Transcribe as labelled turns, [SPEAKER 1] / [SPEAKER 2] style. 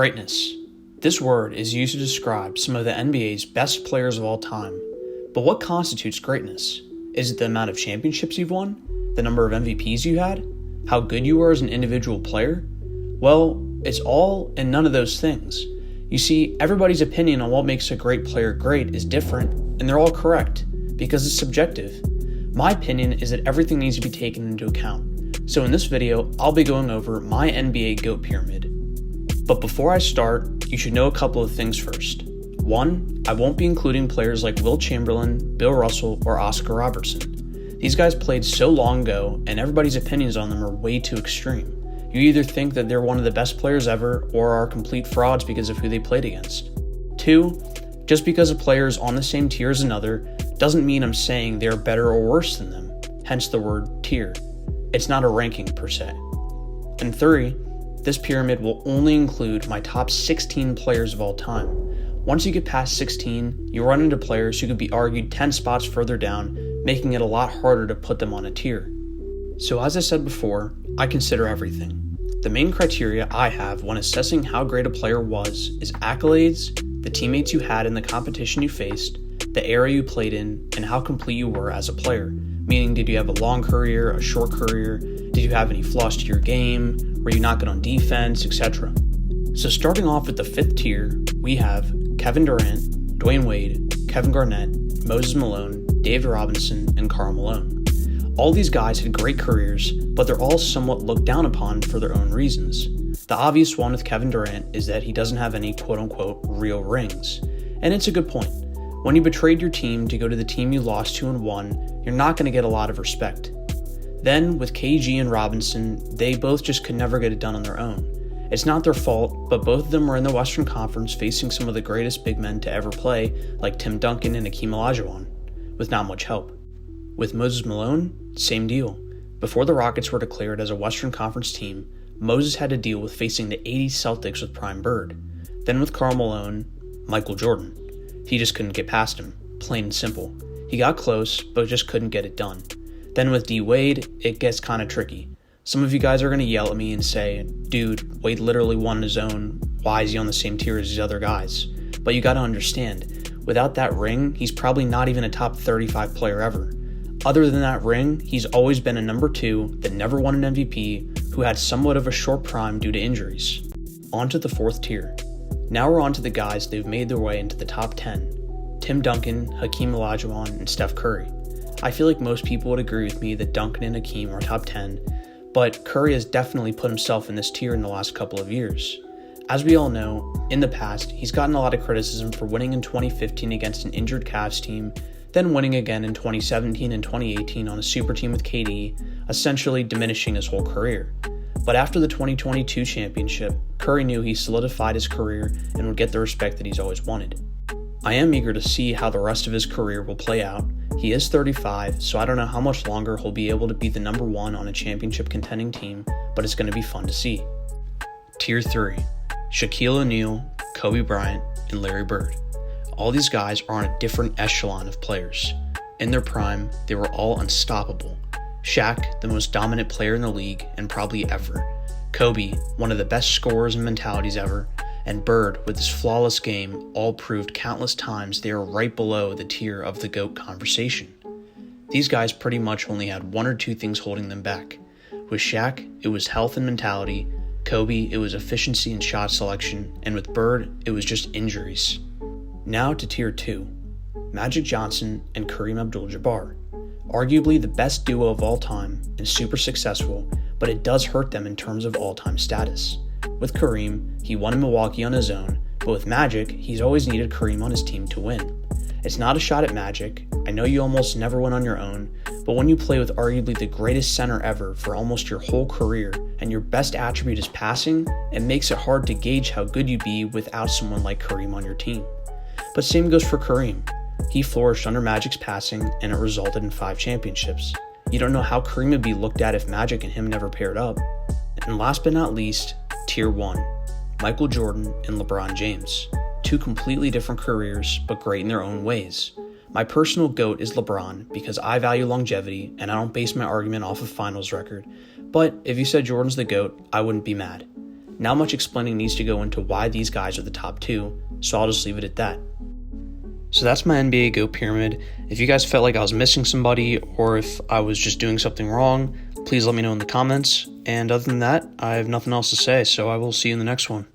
[SPEAKER 1] Greatness. This word is used to describe some of the NBA's best players of all time. But what constitutes greatness? Is it the amount of championships you've won? The number of MVPs you had? How good you were as an individual player? Well, it's all and none of those things. You see, everybody's opinion on what makes a great player great is different, and they're all correct, because it's subjective. My opinion is that everything needs to be taken into account. So in this video, I'll be going over my NBA GOAT Pyramid. But before I start, you should know a couple of things first. One, I won't be including players like Wilt Chamberlain, Bill Russell, or Oscar Robertson. These guys played so long ago, and everybody's opinions on them are way too extreme. You either think that they're one of the best players ever, or are complete frauds because of who they played against. Two, just because a player is on the same tier as another, doesn't mean I'm saying they're better or worse than them, hence the word tier. It's not a ranking per se. And three, this pyramid will only include my top 16 players of all time. Once you get past 16, you run into players who could be argued 10 spots further down, making it a lot harder to put them on a tier. So as I said before, I consider everything. The main criteria I have when assessing how great a player was is accolades, the teammates you had in the competition you faced, the era you played in, and how complete you were as a player. Meaning, did you have a long career, a short career? Did you have any flaws to your game? Were you not good on defense, etc.? So starting off at the fifth tier, we have Kevin Durant, Dwayne Wade, Kevin Garnett, Moses Malone, David Robinson, and Karl Malone. All these guys had great careers, but they're all somewhat looked down upon for their own reasons. The obvious one with Kevin Durant is that he doesn't have any quote-unquote real rings. And it's a good point. When you betrayed your team to go to the team you lost to and won, you're not going to get a lot of respect. Then, with KG and Robinson, they both just could never get it done on their own. It's not their fault, but both of them were in the Western Conference facing some of the greatest big men to ever play, like Tim Duncan and Hakeem Olajuwon, with not much help. With Moses Malone, same deal. Before the Rockets were declared as a Western Conference team, Moses had to deal with facing the '80s Celtics with Prime Bird. Then with Karl Malone, Michael Jordan. He just couldn't get past him, plain and simple. He got close, but just couldn't get it done. Then with D. Wade, it gets kind of tricky. Some of you guys are going to yell at me and say, dude, Wade literally won his own, why is he on the same tier as these other guys? But you got to understand, without that ring, he's probably not even a top 35 player ever. Other than that ring, he's always been a number 2 that never won an MVP, who had somewhat of a short prime due to injuries. On to the fourth tier. Now we're on to the guys that have made their way into the top 10. Tim Duncan, Hakeem Olajuwon, and Steph Curry. I feel like most people would agree with me that Duncan and Hakeem are top 10, but Curry has definitely put himself in this tier in the last couple of years. As we all know, in the past, he's gotten a lot of criticism for winning in 2015 against an injured Cavs team, then winning again in 2017 and 2018 on a super team with KD, essentially diminishing his whole career. But after the 2022 championship, Curry knew he solidified his career and would get the respect that he's always wanted. I am eager to see how the rest of his career will play out. He is 35, so I don't know how much longer he'll be able to be the number 1 on a championship contending team, but it's going to be fun to see. Tier 3. Shaquille O'Neal, Kobe Bryant, and Larry Bird. All these guys are on a different echelon of players. In their prime, they were all unstoppable. Shaq, the most dominant player in the league, and probably ever. Kobe, one of the best scorers and mentalities ever. And Bird, with his flawless game, all proved countless times they are right below the tier of the GOAT conversation. These guys pretty much only had 1 or 2 things holding them back. With Shaq, it was health and mentality. Kobe, it was efficiency and shot selection. And with Bird, it was just injuries. Now to tier 2. Magic Johnson and Kareem Abdul-Jabbar. Arguably the best duo of all time and super successful, but it does hurt them in terms of all-time status. With Kareem, he won in Milwaukee on his own, but with Magic, he's always needed Kareem on his team to win. It's not a shot at Magic. I know you almost never win on your own, but when you play with arguably the greatest center ever for almost your whole career, and your best attribute is passing, it makes it hard to gauge how good you'd be without someone like Kareem on your team. But same goes for Kareem. He flourished under Magic's passing, and it resulted in 5 championships. You don't know how Kareem would be looked at if Magic and him never paired up. And last but not least, Tier 1. Michael Jordan and LeBron James. 2 completely different careers, but great in their own ways. My personal GOAT is LeBron because I value longevity and I don't base my argument off of finals record. But if you said Jordan's the GOAT, I wouldn't be mad. Not much explaining needs to go into why these guys are the top 2, so I'll just leave it at that. So that's my NBA GOAT pyramid. If you guys felt like I was missing somebody or if I was just doing something wrong, please let me know in the comments. And other than that, I have nothing else to say, so I will see you in the next one.